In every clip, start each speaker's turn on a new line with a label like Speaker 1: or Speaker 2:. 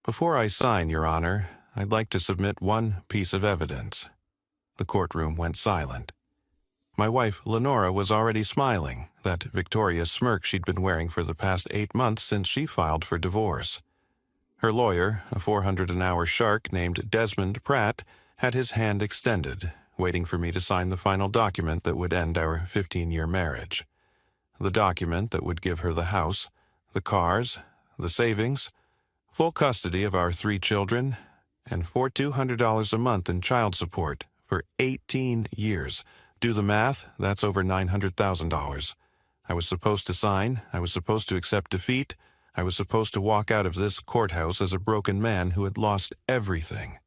Speaker 1: Before I sign, Your Honor, I'd like to submit one piece of evidence. The courtroom went silent. My wife, Lenora, was already smiling, that victorious smirk she'd been wearing for the past 8 months since she filed for divorce. Her lawyer, a 400-an-hour shark named Desmond Pratt, had his hand extended, waiting for me to sign the final document that would end our 15-year marriage. The document that would give her the house, the cars, the savings, full custody of our 3 children, and $4,200 a month in child support for 18 years. Do the math, that's over $900,000. I was supposed to sign, I was supposed to accept defeat, I was supposed to walk out of this courthouse as a broken man who had lost everything.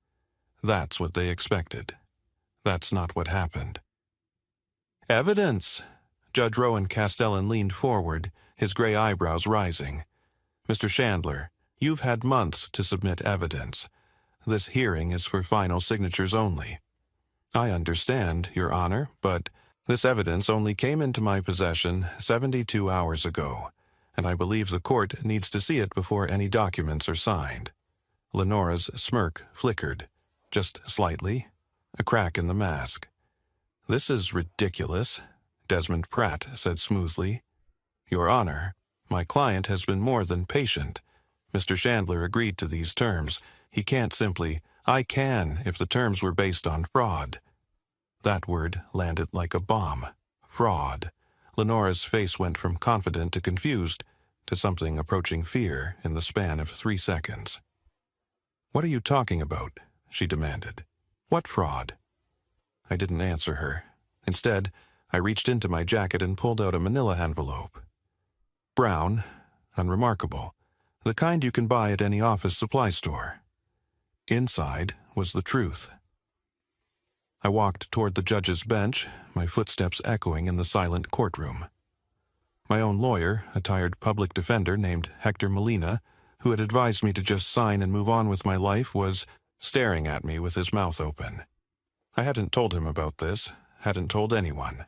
Speaker 1: That's what they expected. That's not what happened. Evidence! Judge Rowan Castellan leaned forward, his gray eyebrows rising. Mr. Chandler, you've had months to submit evidence. This hearing is for final signatures only. I understand, Your Honor, but this evidence only came into my possession 72 hours ago, and I believe the court needs to see it before any documents are signed. Lenora's smirk flickered, just slightly, a crack in the mask. This is ridiculous, Desmond Pratt said smoothly. Your Honor, my client has been more than patient. Mr. Chandler agreed to these terms. He can't simply, I can, if the terms were based on fraud. That word landed like a bomb. Fraud. Lenora's face went from confident to confused to something approaching fear in the span of 3 seconds. What are you talking about? She demanded. What fraud? I didn't answer her. Instead, I reached into my jacket and pulled out a manila envelope. Brown, unremarkable, the kind you can buy at any office supply store. Inside was the truth. I walked toward the judge's bench, my footsteps echoing in the silent courtroom. My own lawyer, a tired public defender named Hector Molina, who had advised me to just sign and move on with my life, was staring at me with his mouth open. I hadn't told him about this, hadn't told anyone.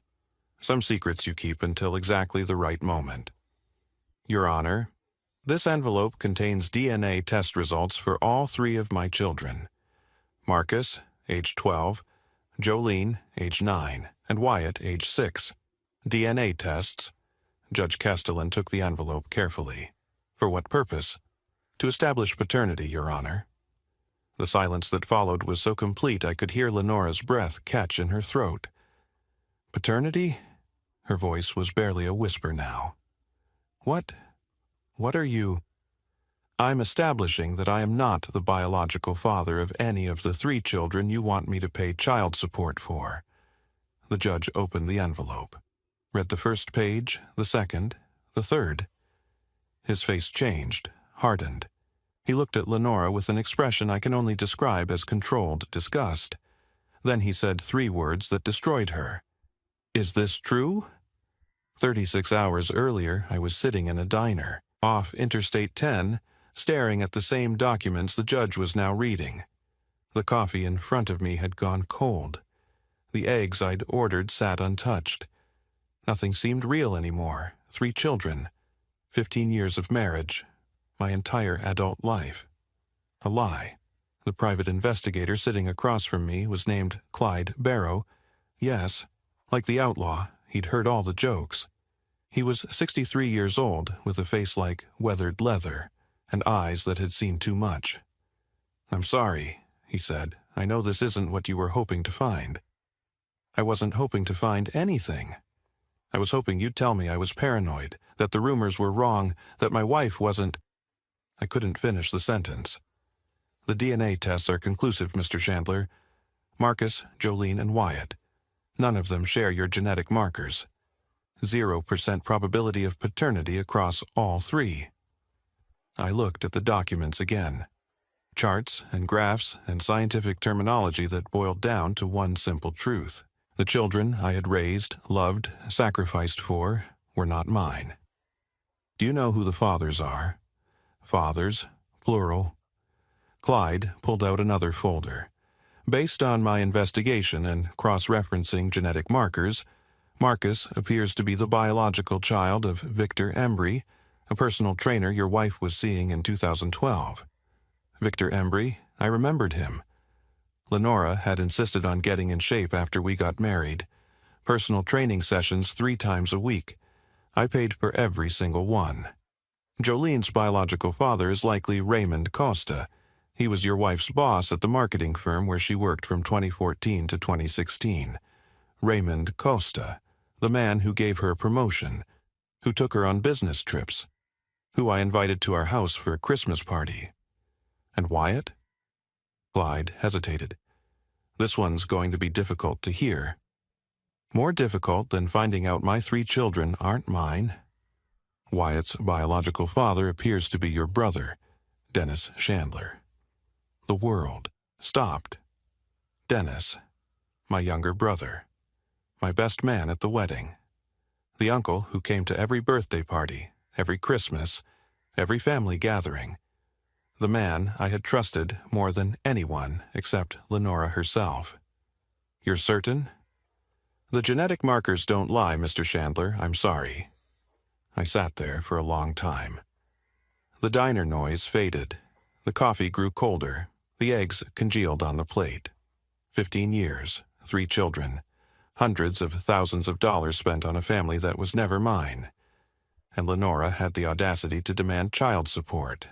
Speaker 1: Some secrets you keep until exactly the right moment. Your Honor, this envelope contains DNA test results for all 3 of my children. Marcus, age 12, Jolene, age 9, and Wyatt, age 6. DNA tests. Judge Castellan took the envelope carefully. For what purpose? To establish paternity, Your Honor. The silence that followed was so complete I could hear Lenora's breath catch in her throat. Paternity? Her voice was barely a whisper now. What are you? I'm establishing that I am not the biological father of any of the 3 children you want me to pay child support for. The judge opened the envelope, read the first page, the second, the third. His face changed, hardened. He looked at Lenora with an expression I can only describe as controlled disgust. Then he said 3 words that destroyed her. Is this true? 36 hours earlier, I was sitting in a diner, off Interstate 10, staring at the same documents the judge was now reading. The coffee in front of me had gone cold. The eggs I'd ordered sat untouched. Nothing seemed real anymore. 3 children, 15 years of marriage, my entire adult life. A lie. The private investigator sitting across from me was named Clyde Barrow. Yes, like the outlaw, he'd heard all the jokes. He was 63 years old, with a face like weathered leather, and eyes that had seen too much. I'm sorry, he said. I know this isn't what you were hoping to find. I wasn't hoping to find anything. I was hoping you'd tell me I was paranoid, that the rumors were wrong, that my wife wasn't... I couldn't finish the sentence. The DNA tests are conclusive, Mr. Chandler. Marcus, Jolene, and Wyatt. None of them share your genetic markers. 0% probability of paternity across all 3. I looked at the documents again. Charts and graphs and scientific terminology that boiled down to one simple truth. The children I had raised, loved, sacrificed for were not mine. Do you know who the fathers are? Fathers, plural. Clyde pulled out another folder. Based on my investigation and cross-referencing genetic markers, Marcus appears to be the biological child of Victor Embry, a personal trainer your wife was seeing in 2012. Victor Embry, I remembered him. Lenora had insisted on getting in shape after we got married. Personal training sessions 3 times a week. I paid for every single one. Jolene's biological father is likely Raymond Costa. He was your wife's boss at the marketing firm where she worked from 2014 to 2016. Raymond Costa, the man who gave her a promotion, who took her on business trips, who I invited to our house for a Christmas party. And Wyatt? Clyde hesitated. This one's going to be difficult to hear. More difficult than finding out my 3 children aren't mine. Wyatt's biological father appears to be your brother, Dennis Chandler. The world stopped. Dennis, my younger brother, my best man at the wedding, the uncle who came to every birthday party, every Christmas, every family gathering, the man I had trusted more than anyone except Lenora herself. You're certain? The genetic markers don't lie, Mr. Chandler, I'm sorry. I sat there for a long time. The diner noise faded. The coffee grew colder. The eggs congealed on the plate. 15 years, 3 children, hundreds of thousands of dollars spent on a family that was never mine. And Lenora had the audacity to demand child support.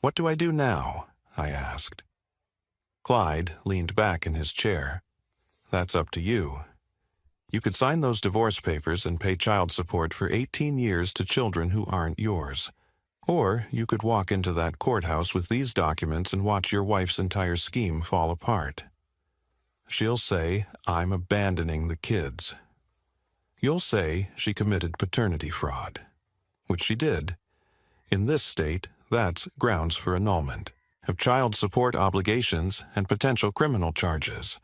Speaker 1: What do I do now? I asked. Clyde leaned back in his chair. That's up to you. You could sign those divorce papers and pay child support for 18 years to children who aren't yours. Or you could walk into that courthouse with these documents and watch your wife's entire scheme fall apart. She'll say, I'm abandoning the kids. You'll say she committed paternity fraud, which she did. In this state, that's grounds for annulment of child support obligations and potential criminal charges.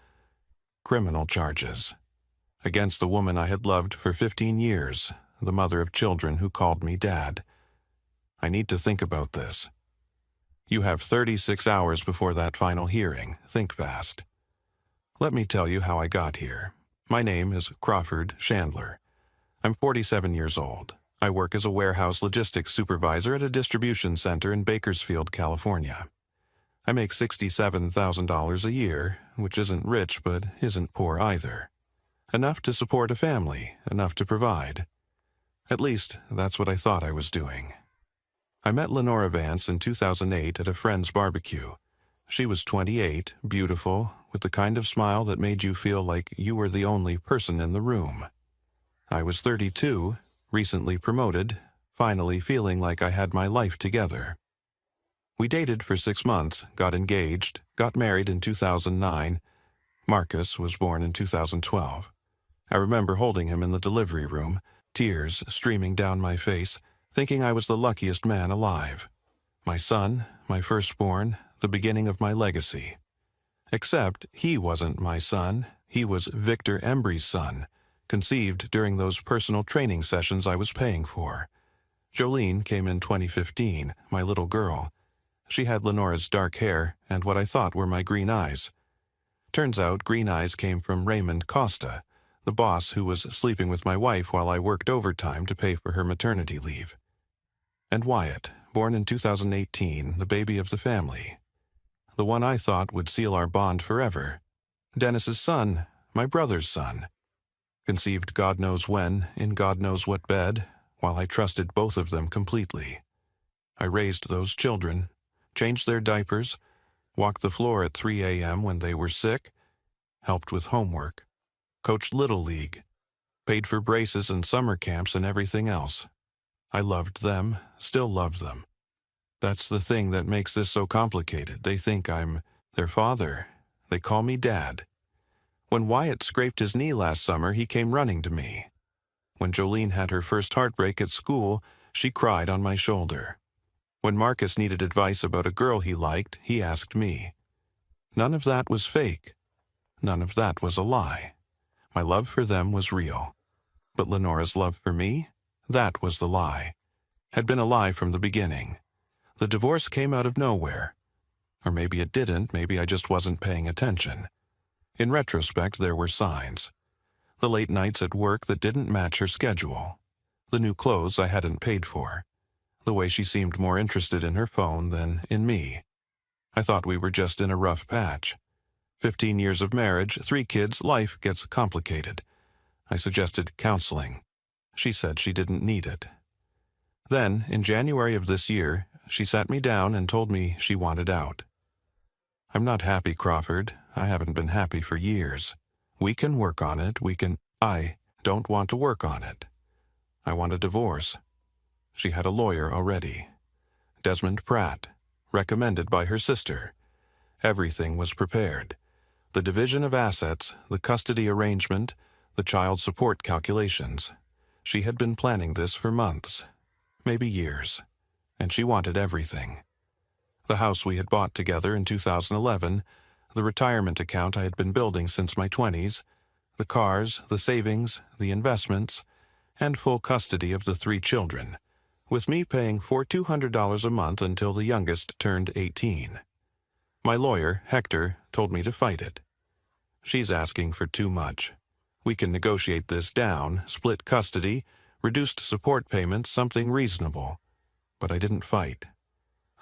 Speaker 1: Criminal charges. Against the woman I had loved for 15 years, the mother of children who called me Dad. I need to think about this. You have 36 hours before that final hearing. Think fast. Let me tell you how I got here. My name is Crawford Chandler. I'm 47 years old. I work as a warehouse logistics supervisor at a distribution center in Bakersfield, California. I make $67,000 a year, which isn't rich but isn't poor either. Enough to support a family, enough to provide. At least, that's what I thought I was doing. I met Lenora Vance in 2008 at a friend's barbecue. She was 28, beautiful, with the kind of smile that made you feel like you were the only person in the room. I was 32, recently promoted, finally feeling like I had my life together. We dated for 6 months, got engaged, got married in 2009. Marcus was born in 2012. I remember holding him in the delivery room, tears streaming down my face, thinking I was the luckiest man alive. My son, my firstborn, the beginning of my legacy. Except he wasn't my son, he was Victor Embry's son, conceived during those personal training sessions I was paying for. Jolene came in 2015, my little girl. She had Lenora's dark hair and what I thought were my green eyes. Turns out green eyes came from Raymond Costa, the boss who was sleeping with my wife while I worked overtime to pay for her maternity leave. And Wyatt, born in 2018, the baby of the family. The one I thought would seal our bond forever. Dennis's son, my brother's son. Conceived God knows when, in God knows what bed, while I trusted both of them completely. I raised those children, changed their diapers, walked the floor at 3 a.m. when they were sick, helped with homework, coached Little League, paid for braces and summer camps and everything else. I loved them, still love them. That's the thing that makes this so complicated. They think I'm their father. They call me Dad. When Wyatt scraped his knee last summer, he came running to me. When Jolene had her first heartbreak at school, she cried on my shoulder. When Marcus needed advice about a girl he liked, he asked me. None of that was fake. None of that was a lie. My love for them was real. But Lenora's love for me? That was the lie. Had been a lie from the beginning. The divorce came out of nowhere. Or maybe it didn't, maybe I just wasn't paying attention. In retrospect, there were signs. The late nights at work that didn't match her schedule. The new clothes I hadn't paid for. The way she seemed more interested in her phone than in me. I thought we were just in a rough patch. 15 years of marriage, 3 kids, life gets complicated. I suggested counseling. She said she didn't need it. Then, in January of this year, she sat me down and told me she wanted out. I'm not happy, Crawford. I haven't been happy for years. We can work on it. I don't want to work on it. I want a divorce. She had a lawyer already. Desmond Pratt, recommended by her sister. Everything was prepared. The division of assets, the custody arrangement, the child support calculations. She had been planning this for months, maybe years, and she wanted everything. The house we had bought together in 2011, the retirement account I had been building since my 20s, the cars, the savings, the investments, and full custody of the 3 children, with me paying $200 a month until the youngest turned 18. My lawyer, Hector, told me to fight it. She's asking for too much. We can negotiate this down, split custody, reduced support payments, something reasonable. But I didn't fight.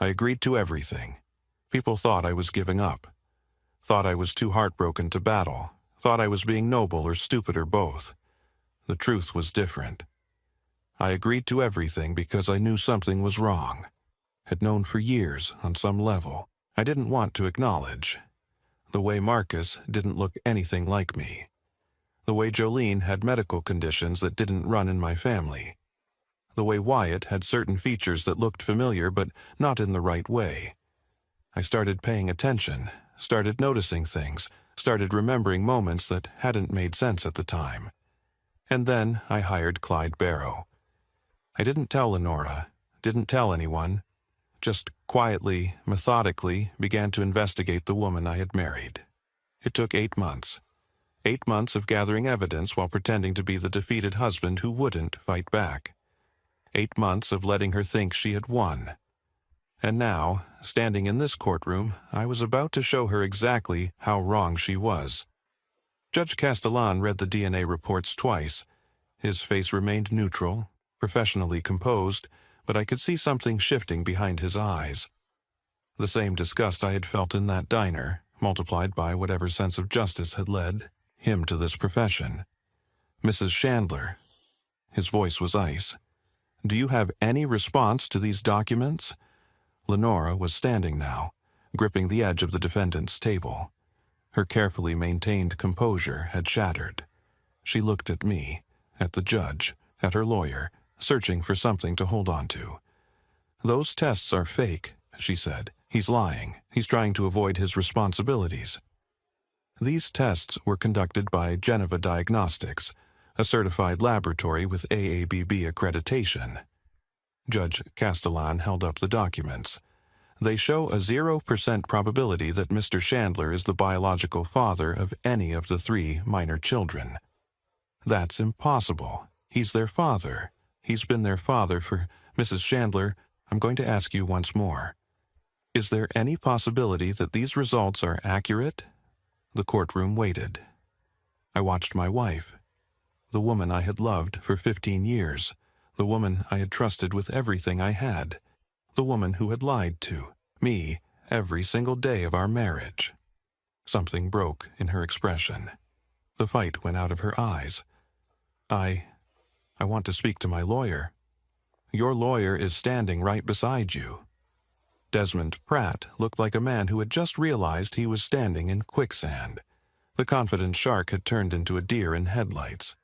Speaker 1: I agreed to everything. People thought I was giving up. Thought I was too heartbroken to battle. Thought I was being noble or stupid or both. The truth was different. I agreed to everything because I knew something was wrong. Had known for years on some level. I didn't want to acknowledge. The way Marcus didn't look anything like me. The way Jolene had medical conditions that didn't run in my family. The way Wyatt had certain features that looked familiar but not in the right way. I started paying attention, started noticing things, started remembering moments that hadn't made sense at the time. And then I hired Clyde Barrow. I didn't tell Lenora, didn't tell anyone, just quietly, methodically began to investigate the woman I had married. It took 8 months. 8 months of gathering evidence while pretending to be the defeated husband who wouldn't fight back. 8 months of letting her think she had won. And now, standing in this courtroom, I was about to show her exactly how wrong she was. Judge Castellan read the DNA reports twice. His face remained neutral, professionally composed, but I could see something shifting behind his eyes. The same disgust I had felt in that diner, multiplied by whatever sense of justice had led him to this profession. Mrs. Chandler. His voice was ice. Do you have any response to these documents? Lenora was standing now, gripping the edge of the defendant's table. Her carefully maintained composure had shattered. She looked at me, at the judge, at her lawyer, searching for something to hold on to. Those tests are fake, she said. He's lying. He's trying to avoid his responsibilities. These tests were conducted by Geneva Diagnostics, a certified laboratory with AABB accreditation. Judge Castellan held up the documents. They show a 0% probability that Mr. Chandler is the biological father of any of the 3 minor children. That's impossible. He's their father. He's been their father for... Mrs. Chandler, I'm going to ask you once more. Is there any possibility that these results are accurate? The courtroom waited. I watched my wife, the woman I had loved for 15 years, the woman I had trusted with everything I had, the woman who had lied to me every single day of our marriage. Something broke in her expression. The fight went out of her eyes. I want to speak to my lawyer. Your lawyer is standing right beside you. Desmond Pratt looked like a man who had just realized he was standing in quicksand. The confident shark had turned into a deer in headlights.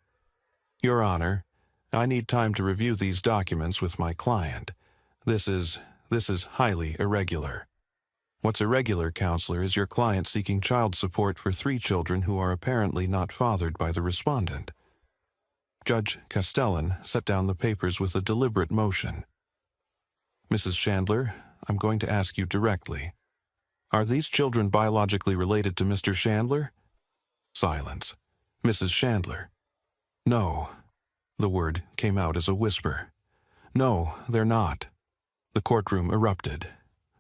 Speaker 1: Your Honor, I need time to review these documents with my client. This is highly irregular. What's irregular, counselor, is your client seeking child support for 3 children who are apparently not fathered by the respondent. Judge Castellan set down the papers with a deliberate motion. Mrs. Chandler, I'm going to ask you directly. Are these children biologically related to Mr. Chandler? Silence. Mrs. Chandler. No. The word came out as a whisper. No, they're not. The courtroom erupted.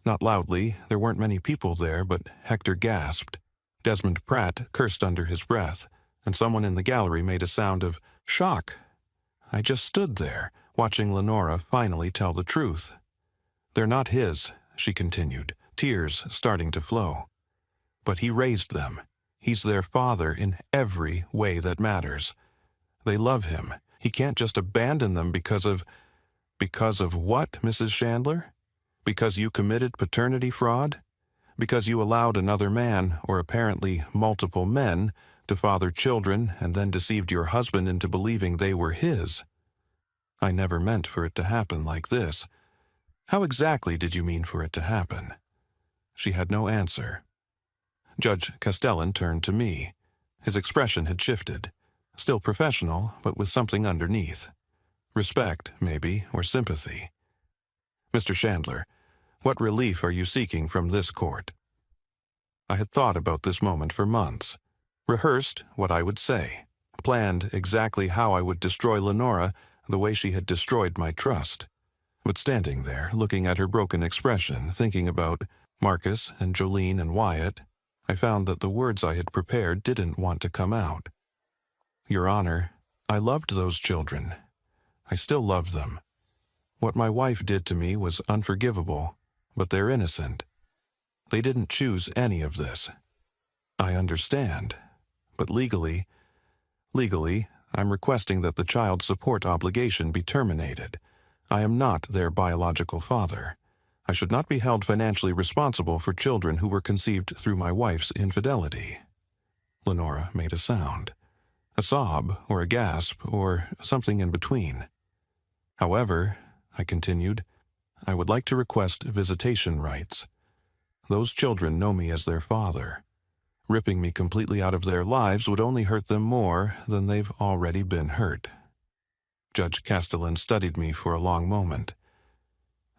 Speaker 1: Not loudly, there weren't many people there, but Hector gasped. Desmond Pratt cursed under his breath, and someone in the gallery made a sound of shock. I just stood there, watching Lenora finally tell the truth. They're not his, she continued, tears starting to flow. But he raised them. He's their father in every way that matters. They love him. He can't just abandon them because of what, Mrs. Chandler? Because you committed paternity fraud? Because you allowed another man, or apparently multiple men, to father children and then deceived your husband into believing they were his? I never meant for it to happen like this. How exactly did you mean for it to happen? She had no answer. Judge Castellan turned to me. His expression had shifted. Still professional, but with something underneath. Respect, maybe, or sympathy. Mr. Chandler, what relief are you seeking from this court? I had thought about this moment for months, rehearsed what I would say, planned exactly how I would destroy Lenora the way she had destroyed my trust. But standing there, looking at her broken expression, thinking about Marcus and Jolene and Wyatt, I found that the words I had prepared didn't want to come out. Your Honor, I loved those children. I still love them. What my wife did to me was unforgivable, but they're innocent. They didn't choose any of this. I understand, but legally, I'm requesting that the child support obligation be terminated. I am not their biological father. I should not be held financially responsible for children who were conceived through my wife's infidelity. Lenora made a sound. A sob, or a gasp, or something in between. However, I continued, I would like to request visitation rights. Those children know me as their father. Ripping me completely out of their lives would only hurt them more than they've already been hurt. Judge Castellan studied me for a long moment.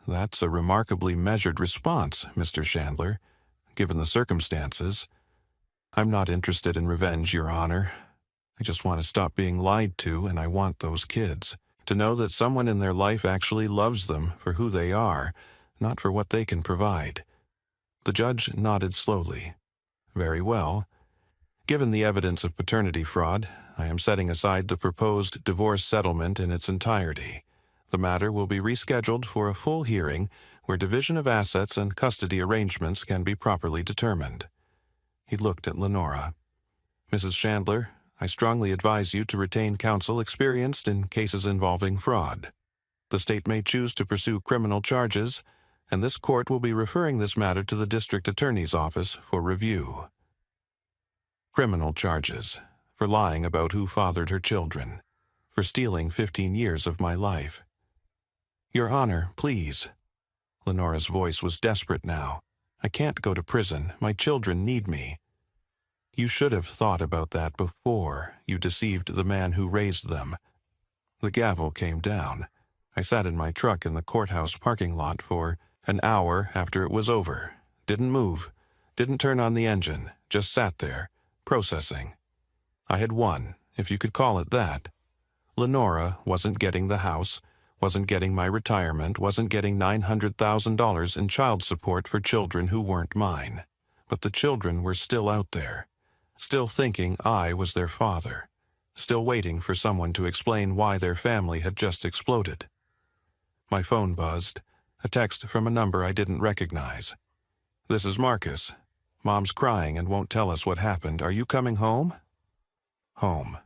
Speaker 1: That's a remarkably measured response, Mr. Chandler, given the circumstances. I'm not interested in revenge, Your Honor. I just want to stop being lied to, and I want those kids to know that someone in their life actually loves them for who they are, not for what they can provide. The judge nodded slowly. Very well. Given the evidence of paternity fraud, I am setting aside the proposed divorce settlement in its entirety. The matter will be rescheduled for a full hearing where division of assets and custody arrangements can be properly determined. He looked at Lenora. Mrs. Chandler, I strongly advise you to retain counsel experienced in cases involving fraud. The state may choose to pursue criminal charges, and this court will be referring this matter to the district attorney's office for review. Criminal charges, for lying about who fathered her children, for stealing 15 years of my life. Your Honor, please. Lenora's voice was desperate now. I can't go to prison. My children need me. You should have thought about that before you deceived the man who raised them. The gavel came down. I sat in my truck in the courthouse parking lot for an hour after it was over. Didn't move. Didn't turn on the engine. Just sat there, processing. I had won, if you could call it that. Lenora wasn't getting the house, wasn't getting my retirement, wasn't getting $900,000 in child support for children who weren't mine. But the children were still out there, still thinking I was their father, still waiting for someone to explain why their family had just exploded. My phone buzzed, a text from a number I didn't recognize. This is Marcus. Mom's crying and won't tell us what happened. Are you coming home? Home.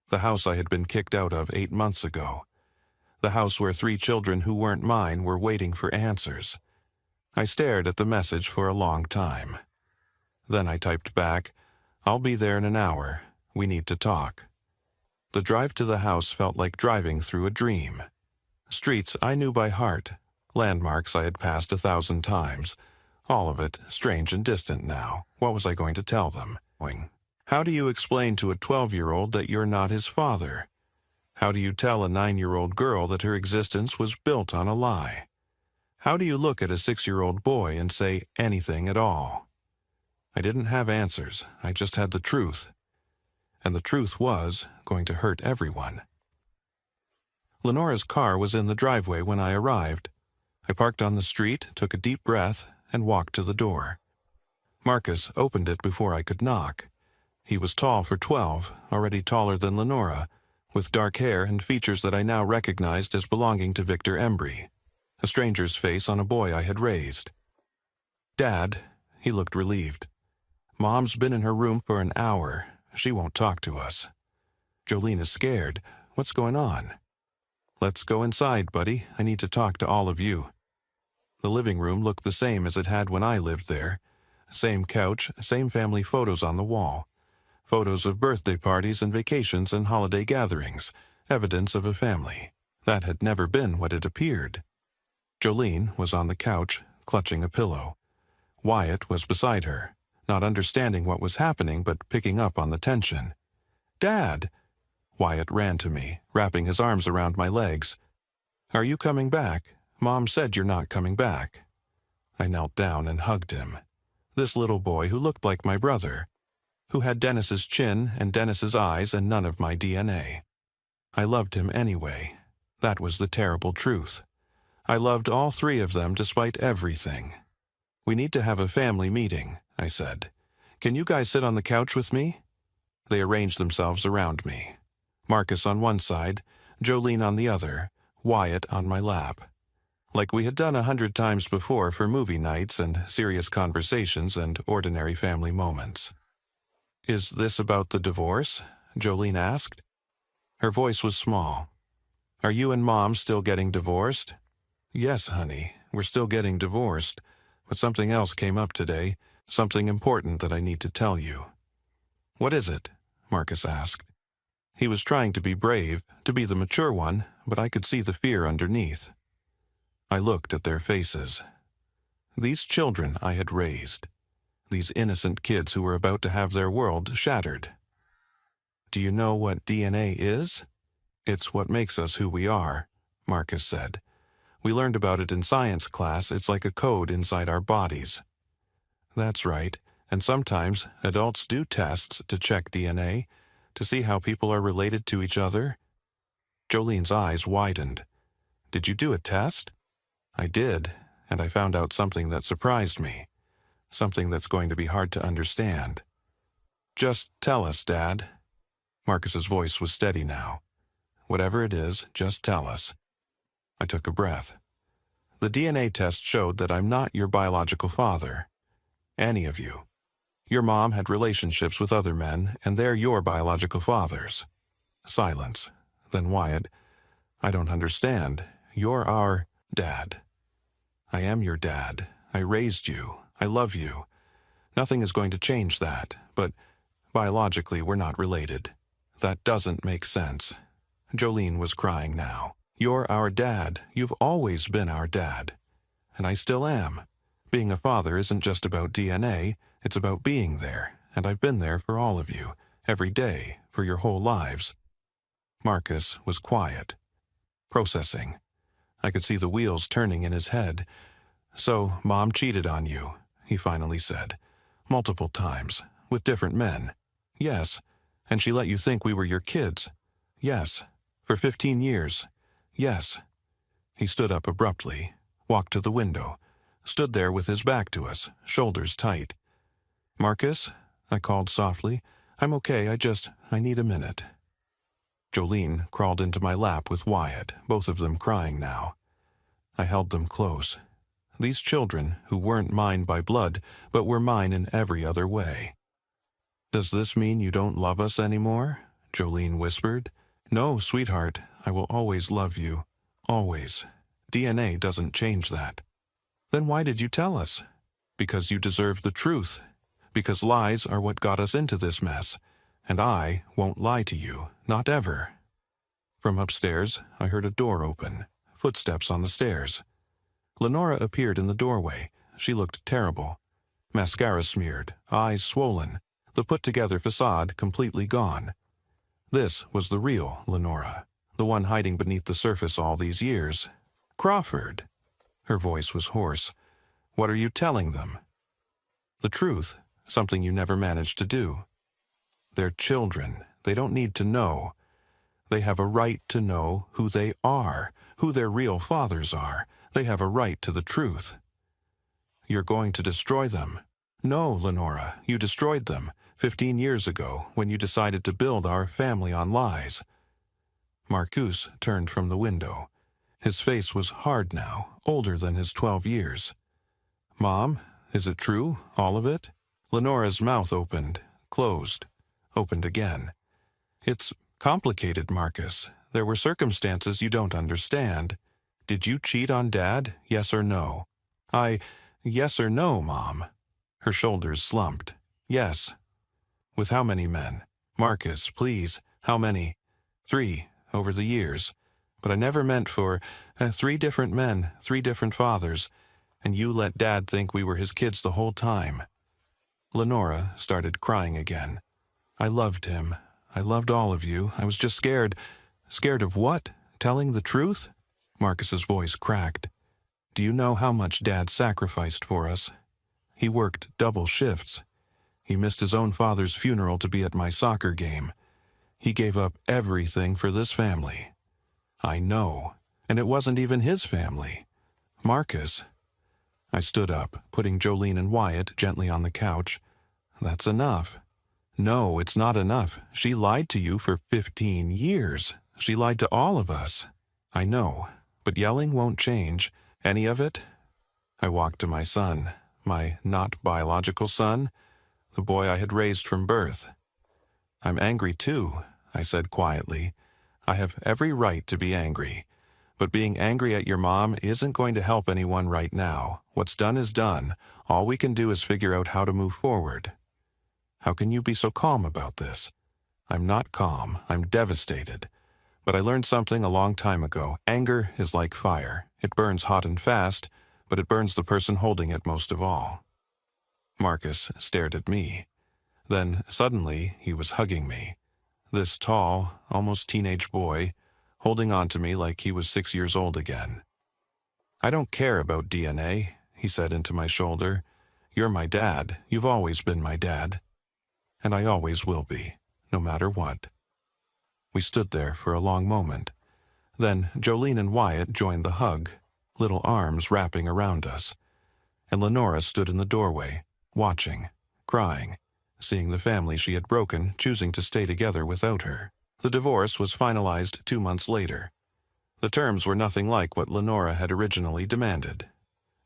Speaker 1: The house I had been kicked out of 8 months ago. The house where 3 children who weren't mine were waiting for answers. I stared at the message for a long time. Then I typed back, I'll be there in an hour. We need to talk. The drive to the house felt like driving through a dream. Streets I knew by heart, landmarks I had passed 1,000 times, all of it strange and distant now. What was I going to tell them? How do you explain to a 12-year-old that you're not his father? How do you tell a 9-year-old girl that her existence was built on a lie? How do you look at a 6-year-old boy and say anything at all? I didn't have answers. I just had the truth. And the truth was going to hurt everyone. Lenora's car was in the driveway when I arrived. I parked on the street, took a deep breath, and walked to the door. Marcus opened it before I could knock. He was tall for 12, already taller than Lenora, with dark hair and features that I now recognized as belonging to Victor Embry, a stranger's face on a boy I had raised. Dad, he looked relieved. Mom's been in her room for an hour. She won't talk to us. Jolene is scared. What's going on? Let's go inside, buddy. I need to talk to all of you. The living room looked the same as it had when I lived there. Same couch, same family photos on the wall. Photos of birthday parties and vacations and holiday gatherings, evidence of a family. That had never been what it appeared. Jolene was on the couch, clutching a pillow. Wyatt was beside her, not understanding what was happening but picking up on the tension. Dad! Wyatt ran to me, wrapping his arms around my legs. Are you coming back? Mom said you're not coming back. I knelt down and hugged him. This little boy who looked like my brother, who had Dennis's chin and Dennis's eyes and none of my DNA. I loved him anyway. That was the terrible truth. I loved all three of them despite everything. We need to have a family meeting, I said. Can you guys sit on the couch with me? They arranged themselves around me. Marcus on one side, Jolene on the other, Wyatt on my lap. Like we had done 100 times before for movie nights and serious conversations and ordinary family moments. Is this about the divorce? Jolene asked. Her voice was small. Are you and Mom still getting divorced? Yes, honey, we're still getting divorced, but something else came up today, something important that I need to tell you. What is it? Marcus asked. He was trying to be brave, to be the mature one, but I could see the fear underneath. I looked at their faces. These children I had raised. These innocent kids who were about to have their world shattered. Do you know what DNA is? It's what makes us who we are, Marcus said. We learned about it in science class. It's like a code inside our bodies. That's right, and sometimes adults do tests to check DNA, to see how people are related to each other. Jolene's eyes widened. Did you do a test? I did, and I found out something that surprised me. Something that's going to be hard to understand. Just tell us, Dad. Marcus's voice was steady now. Whatever it is, just tell us. I took a breath. The DNA test showed that I'm not your biological father. Any of you. Your mom had relationships with other men, and they're your biological fathers. Silence. Then Wyatt, I don't understand. You're our dad. I am your dad. I raised you. I love you. Nothing is going to change that, but biologically we're not related. That doesn't make sense. Jolene was crying now. You're our dad. You've always been our dad. And I still am. Being a father isn't just about DNA, it's about being there, and I've been there for all of you, every day, for your whole lives. Marcus was quiet, processing. I could see the wheels turning in his head. So, Mom cheated on you, he finally said. Multiple times, with different men. Yes, and she let you think we were your kids. Yes, for 15 years. Yes. He stood up abruptly, walked to the window, stood there with his back to us, shoulders tight. Marcus, I called softly, I'm okay, I need a minute. Jolene crawled into my lap with Wyatt, both of them crying now. I held them close. These children, who weren't mine by blood, but were mine in every other way. Does this mean you don't love us anymore? Jolene whispered. No, sweetheart, I will always love you. Always. DNA doesn't change that. Then why did you tell us? Because you deserve the truth. Because lies are what got us into this mess. And I won't lie to you, not ever. From upstairs, I heard a door open, footsteps on the stairs. Lenora appeared in the doorway. She looked terrible. Mascara smeared, eyes swollen, the put-together facade completely gone. This was the real Lenora, the one hiding beneath the surface all these years. Crawford! Her voice was hoarse. What are you telling them? The truth, something you never managed to do. They're children. They don't need to know. They have a right to know who they are, who their real fathers are. They have a right to the truth. You're going to destroy them. No, Lenora, you destroyed them 15 years ago when you decided to build our family on lies. Marcus turned from the window. His face was hard now, older than his 12 years. Mom, Is it true, all of it? Lenora's mouth opened, closed, opened again. It's complicated, Marcus. There were circumstances you don't understand. Did you cheat on Dad, yes or no? Yes or no, Mom? Her shoulders slumped. Yes. With how many men? Marcus, please, how many? 3, over the years. But I never meant for 3 different men, 3 different fathers, and you let Dad think we were his kids the whole time. Lenora started crying again. I loved him. I loved all of you. I was just scared. Scared of what? Telling the truth? Marcus's voice cracked. Do you know how much Dad sacrificed for us? He worked double shifts. He missed his own father's funeral to be at my soccer game. He gave up everything for this family. I know. And it wasn't even his family. Marcus. I stood up, putting Jolene and Wyatt gently on the couch. That's enough. No, it's not enough. She lied to you for 15 years. She lied to all of us. I know, but yelling won't change. Any of it? I walked to my son, my not biological son, the boy I had raised from birth. I'm angry too, I said quietly. I have every right to be angry. But being angry at your mom isn't going to help anyone right now. What's done is done. All we can do is figure out how to move forward. How can you be so calm about this? I'm not calm. I'm devastated. But I learned something a long time ago. Anger is like fire. It burns hot and fast, but it burns the person holding it most of all. Marcus stared at me. Then, suddenly, he was hugging me. This tall, almost teenage boy, holding on to me like he was 6 years old again. I don't care about DNA, he said into my shoulder. You're my dad. You've always been my dad. And I always will be, no matter what. We stood there for a long moment. Then Jolene and Wyatt joined the hug, little arms wrapping around us. And Lenora stood in the doorway, watching, crying, seeing the family she had broken choosing to stay together without her. The divorce was finalized 2 months later. The terms were nothing like what Lenora had originally demanded.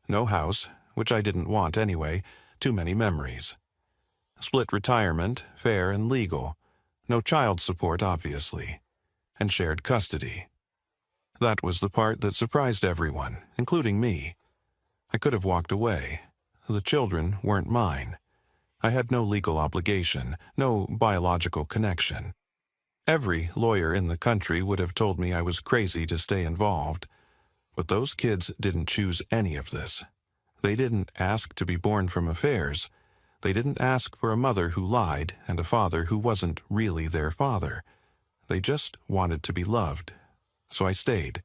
Speaker 1: No house, which I didn't want anyway, too many memories. Split retirement, fair and legal. No child support, obviously. And shared custody. That was the part that surprised everyone, including me. I could have walked away. The children weren't mine. I had no legal obligation, no biological connection. Every lawyer in the country would have told me I was crazy to stay involved. But those kids didn't choose any of this. They didn't ask to be born from affairs. They didn't ask for a mother who lied and a father who wasn't really their father. They just wanted to be loved. So I stayed.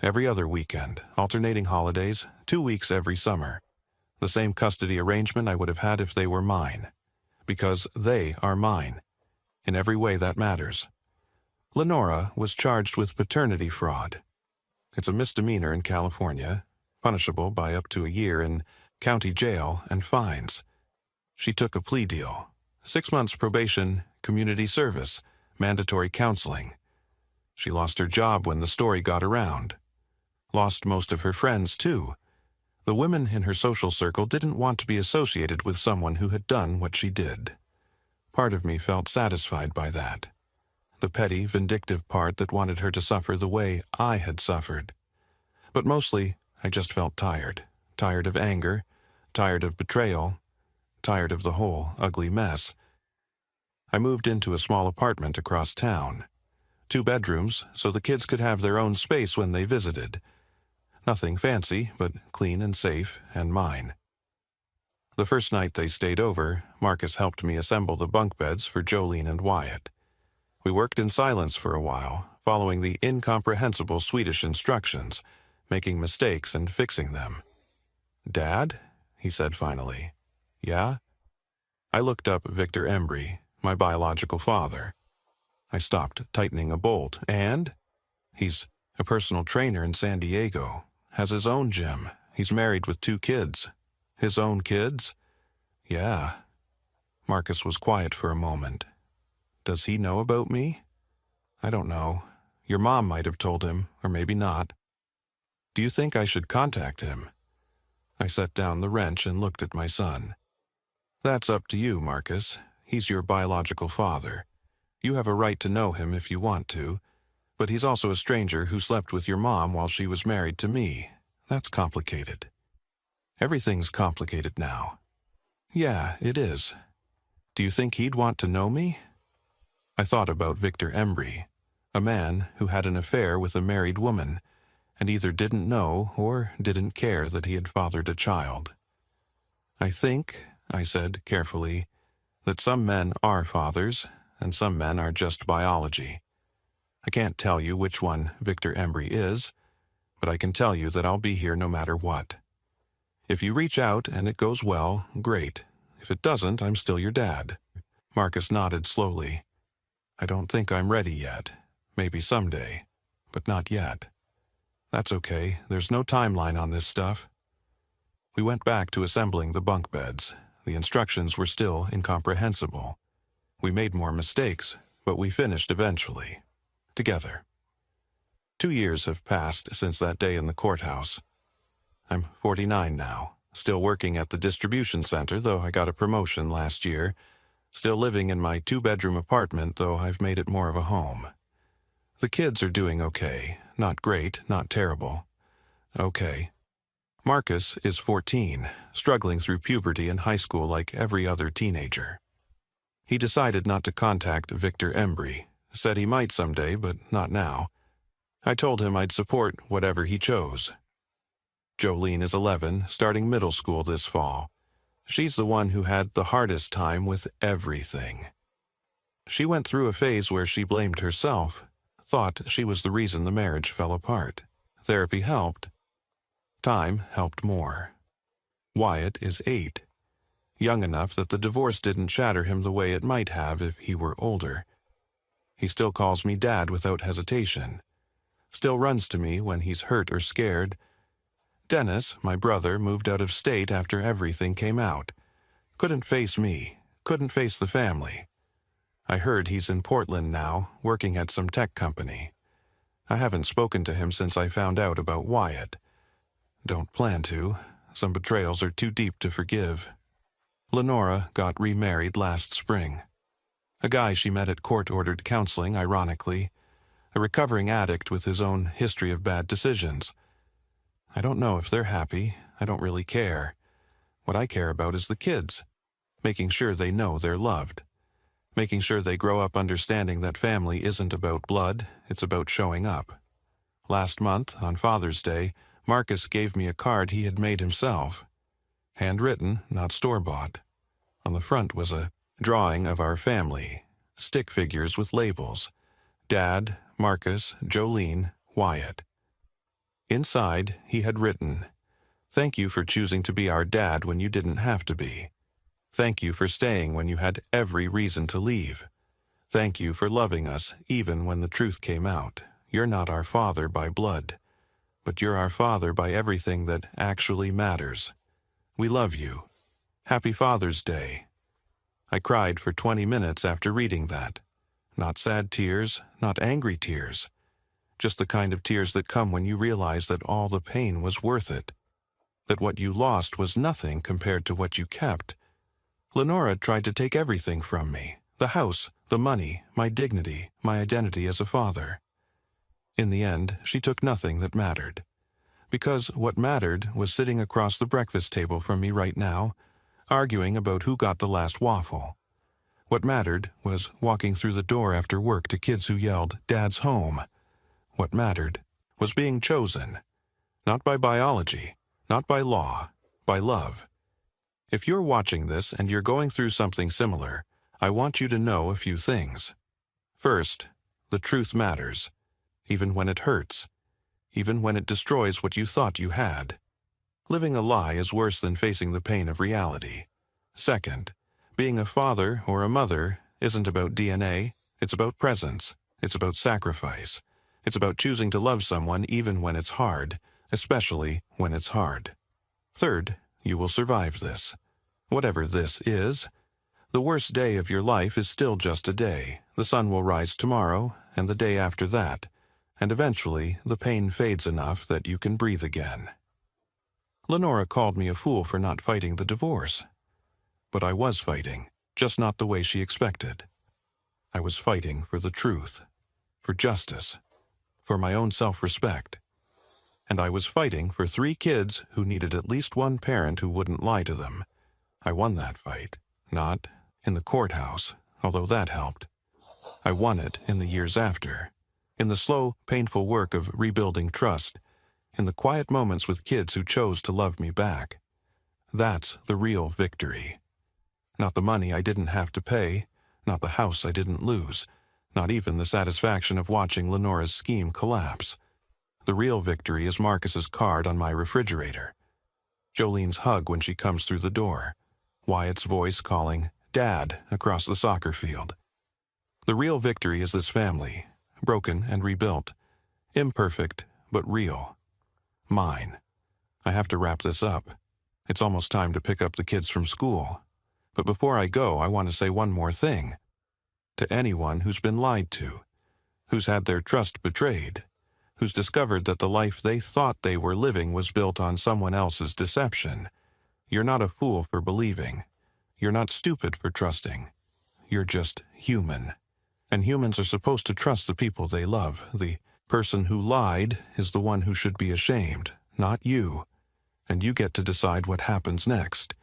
Speaker 1: Every other weekend, alternating holidays, 2 weeks every summer. The same custody arrangement I would have had if they were mine. Because they are mine. In every way that matters. Lenora was charged with paternity fraud. It's a misdemeanor in California, punishable by up to a year in county jail and fines. She took a plea deal. 6 months probation, community service, mandatory counseling. She lost her job when the story got around. Lost most of her friends, too. The women in her social circle didn't want to be associated with someone who had done what she did. Part of me felt satisfied by that. The petty, vindictive part that wanted her to suffer the way I had suffered. But mostly, I just felt tired. Tired of anger, tired of betrayal, tired of the whole ugly mess. I moved into a small apartment across town. 2 bedrooms, so the kids could have their own space when they visited. Nothing fancy, but clean and safe, and mine. The first night they stayed over, Marcus helped me assemble the bunk beds for Jolene and Wyatt. We worked in silence for a while, following the incomprehensible Swedish instructions, making mistakes and fixing them. "Dad?" he said finally. "Yeah?" I looked up Victor Embry, my biological father. I stopped tightening a bolt, and? He's a personal trainer in San Diego, has his own gym. He's married with 2 kids. His own kids? Yeah. Marcus was quiet for a moment. Does he know about me? I don't know. Your mom might have told him, or maybe not. Do you think I should contact him? I set down the wrench and looked at my son. That's up to you, Marcus. He's your biological father. You have a right to know him if you want to, but he's also a stranger who slept with your mom while she was married to me. That's complicated. Everything's complicated now. Yeah, it is. Do you think he'd want to know me? I thought about Victor Embry, a man who had an affair with a married woman, and either didn't know or didn't care that he had fathered a child. I think, I said carefully, that some men are fathers, and some men are just biology. I can't tell you which one Victor Embry is, but I can tell you that I'll be here no matter what. If you reach out and it goes well, great. If it doesn't, I'm still your dad. Marcus nodded slowly. I don't think I'm ready yet. Maybe someday, but not yet. That's okay. There's no timeline on this stuff. We went back to assembling the bunk beds. The instructions were still incomprehensible. We made more mistakes, but we finished eventually. Together. 2 years have passed since that day in the courthouse. I'm 49 now, still working at the distribution center, though I got a promotion last year. Still living in my 2-bedroom apartment, though I've made it more of a home. The kids are doing okay. Not great, not terrible. Okay. Marcus is 14, struggling through puberty in high school like every other teenager. He decided not to contact Victor Embry, said he might someday, but not now. I told him I'd support whatever he chose. Jolene is 11, starting middle school this fall. She's the one who had the hardest time with everything. She went through a phase where she blamed herself, thought she was the reason the marriage fell apart. Therapy helped. Time helped more. Wyatt is 8, young enough that the divorce didn't shatter him the way it might have if he were older. He still calls me Dad without hesitation. Still runs to me when he's hurt or scared. Dennis, my brother, moved out of state after everything came out. Couldn't face me, couldn't face the family. I heard he's in Portland now, working at some tech company. I haven't spoken to him since I found out about Wyatt. Don't plan to. Some betrayals are too deep to forgive. Lenora got remarried last spring. A guy she met at court-ordered counseling, ironically. A recovering addict with his own history of bad decisions. I don't know if they're happy. I don't really care. What I care about is the kids. Making sure they know they're loved. Making sure they grow up understanding that family isn't about blood, it's about showing up. Last month, on Father's Day, Marcus gave me a card he had made himself. Handwritten, not store-bought. On the front was a drawing of our family, stick figures with labels. Dad, Marcus, Jolene, Wyatt. Inside, he had written, "Thank you for choosing to be our dad when you didn't have to be. Thank you for staying when you had every reason to leave. Thank you for loving us even when the truth came out. You're not our father by blood, but you're our father by everything that actually matters. We love you. Happy Father's Day." I cried for 20 minutes after reading that. Not sad tears, not angry tears. Just the kind of tears that come when you realize that all the pain was worth it. That what you lost was nothing compared to what you kept. Lenora tried to take everything from me. The house, the money, my dignity, my identity as a father. In the end, she took nothing that mattered. Because what mattered was sitting across the breakfast table from me right now, arguing about who got the last waffle. What mattered was walking through the door after work to kids who yelled, "Dad's home." What mattered was being chosen, not by biology, not by law, by love. If you're watching this and you're going through something similar, I want you to know a few things. First, the truth matters, even when it hurts, even when it destroys what you thought you had. Living a lie is worse than facing the pain of reality. Second, being a father or a mother isn't about DNA, it's about presence, it's about sacrifice. It's about choosing to love someone even when it's hard, especially when it's hard. Third, you will survive this. Whatever this is, the worst day of your life is still just a day. The sun will rise tomorrow, and the day after that, and eventually the pain fades enough that you can breathe again. Lenora called me a fool for not fighting the divorce. But I was fighting, just not the way she expected. I was fighting for the truth, for justice, for my own self-respect. And I was fighting for 3 kids who needed at least one parent who wouldn't lie to them. I won that fight, not in the courthouse, although that helped. I won it in the years after, in the slow, painful work of rebuilding trust, in the quiet moments with kids who chose to love me back. That's the real victory. Not the money I didn't have to pay, not the house I didn't lose, not even the satisfaction of watching Lenora's scheme collapse. The real victory is Marcus's card on my refrigerator, Jolene's hug when she comes through the door, Wyatt's voice calling "Dad" across the soccer field. The real victory is this family, broken and rebuilt, imperfect but real. Mine. I have to wrap this up. It's almost time to pick up the kids from school. But before I go, I want to say one more thing. To anyone who's been lied to, who's had their trust betrayed, who's discovered that the life they thought they were living was built on someone else's deception, you're not a fool for believing. You're not stupid for trusting. You're just human. And humans are supposed to trust the people they love. The person who lied is the one who should be ashamed, not you. And you get to decide what happens next.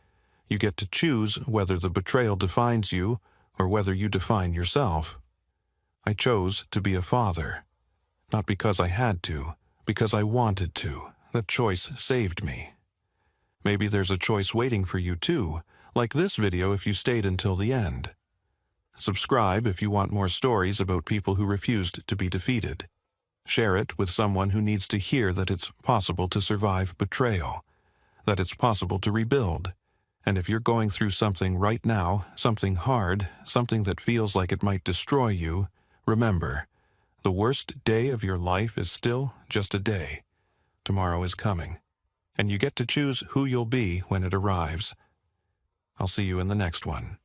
Speaker 1: You get to choose whether the betrayal defines you or whether you define yourself. I chose to be a father. Not because I had to, because I wanted to. That choice saved me. Maybe there's a choice waiting for you too, like this video if you stayed until the end. Subscribe if you want more stories about people who refused to be defeated. Share it with someone who needs to hear that it's possible to survive betrayal, that it's possible to rebuild. And if you're going through something right now, something hard, something that feels like it might destroy you, remember, the worst day of your life is still just a day. Tomorrow is coming, and you get to choose who you'll be when it arrives. I'll see you in the next one.